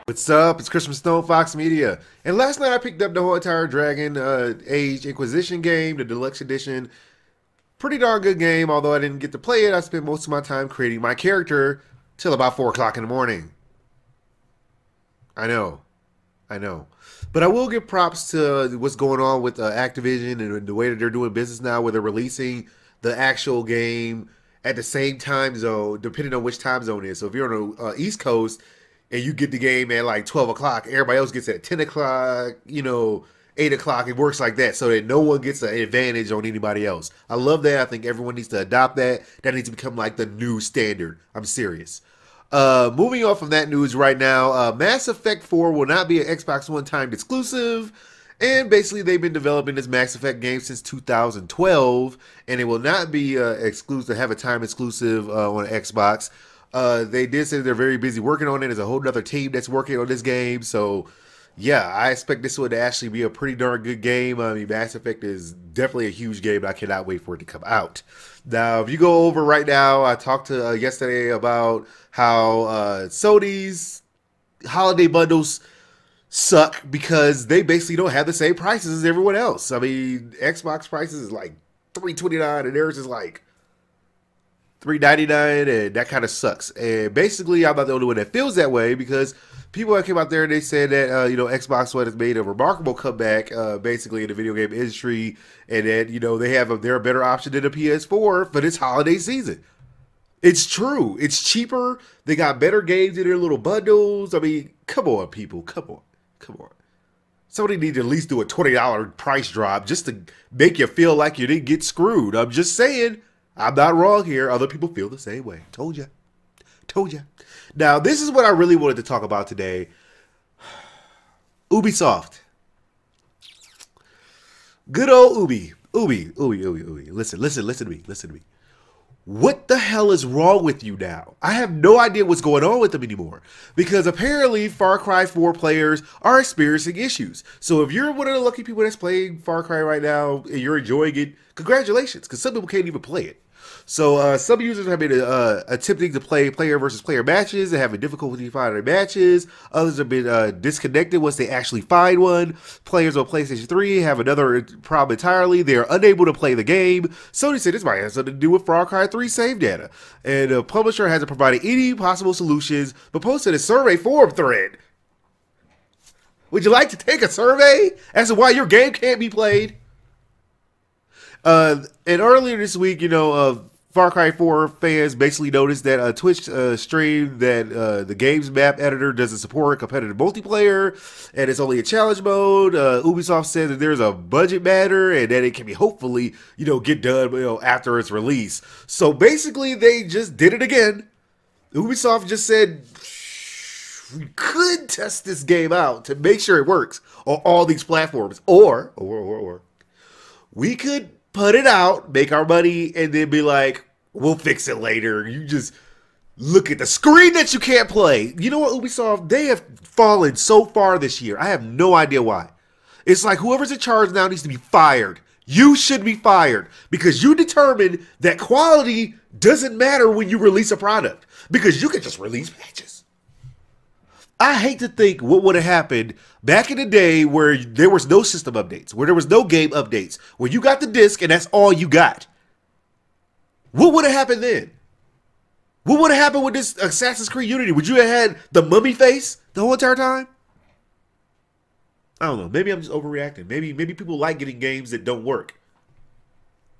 What's up? It's Chris from StonefoxMedia. And last night I picked up the whole entire Dragon Age Inquisition game, the deluxe edition. Pretty darn good game, although I didn't get to play it. I spent most of my time creating my character till about 4 o'clock in the morning. I know. I know. But I will give props to what's going on with Activision and the way that they're doing business now, where they're releasing the actual game at the same time zone, depending on which time zone it is. So if you're on the East Coast and you get the game at like 12 o'clock, everybody else gets it at 10 o'clock, 8 o'clock. It works like that so that no one gets an advantage on anybody else. I love that. I think everyone needs to adopt that. That needs to become like the new standard. I'm serious. Moving on from that news right now, Mass Effect 4 will not be an Xbox One timed exclusive. And basically, they've been developing this Mass Effect game since 2012, and it will not be exclusive, have a time exclusive on Xbox. They did say they're very busy working on it. There's a whole other team that's working on this game, so yeah, I expect this one to actually be a pretty darn good game. I mean, Mass Effect is definitely a huge game. I cannot wait for it to come out. Now, if you go over right now, I talked to yesterday about how Sony's holiday bundles suck because they basically don't have the same prices as everyone else. I mean, Xbox prices is like $329 and theirs is like $399, and that kind of sucks. And basically, I'm not the only one that feels that way because people that came out there and they said that Xbox One has made a remarkable comeback, basically in the video game industry, and that they're a better option than the PS4 for this holiday season. It's true. It's cheaper. They got better games in their little bundles. I mean, come on, people. Come on. Come on. Somebody need to at least do a $20 price drop just to make you feel like you didn't get screwed. I'm just saying. I'm not wrong here. Other people feel the same way. Told you. Told you. Now, this is what I really wanted to talk about today. Ubisoft. Good old Ubi. Ubi. Listen to me. Listen to me. What the hell is wrong with you now? I have no idea what's going on with them anymore. Because apparently Far Cry 4 players are experiencing issues. So if you're one of the lucky people that's playing Far Cry right now and you're enjoying it, congratulations. Because some people can't even play it. So some users have been attempting to play player versus player matches and having difficulty finding matches. Others have been disconnected once they actually find one. Players on PlayStation 3 have another problem entirely. They are unable to play the game. Sony said this might have something to do with Far Cry 3 save data. And the publisher hasn't provided any possible solutions, but posted a survey forum thread. Would you like to take a survey as to why your game can't be played? And earlier this week, Far Cry 4 fans basically noticed that Twitch streamed that the game's map editor doesn't support competitive multiplayer, and it's only a challenge mode. Ubisoft said that there's a budget matter, and that it can be hopefully, get done, after its release. So basically, they just did it again. Ubisoft just said, we could test this game out to make sure it works on all these platforms, or we could put it out, make our money, and then be like, we'll fix it later. You just look at the screen that you can't play. You know what, Ubisoft? They have fallen so far this year. I have no idea why. It's like whoever's in charge now needs to be fired. You should be fired because you determined that quality doesn't matter when you release a product because you can just release patches. I hate to think what would have happened back in the day where there was no system updates, where there was no game updates, where you got the disc and that's all you got. What would have happened then? What would have happened with this Assassin's Creed Unity? Would you have had the mummy face the whole entire time? I don't know. Maybe I'm just overreacting. Maybe people like getting games that don't work.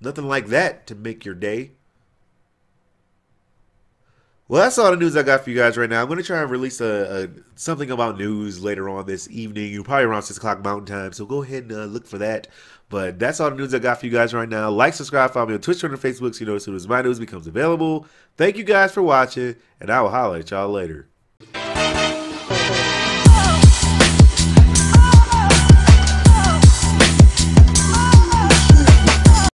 Nothing like that to make your day. Well, that's all the news I got for you guys right now. I'm going to try and release something about news later on this evening, probably around 6 o'clock Mountain Time, so go ahead and look for that. But that's all the news I got for you guys right now. Like, subscribe, follow me on Twitch, Twitter, and Facebook so you know as soon as my news becomes available. Thank you guys for watching, and I will holler at y'all later.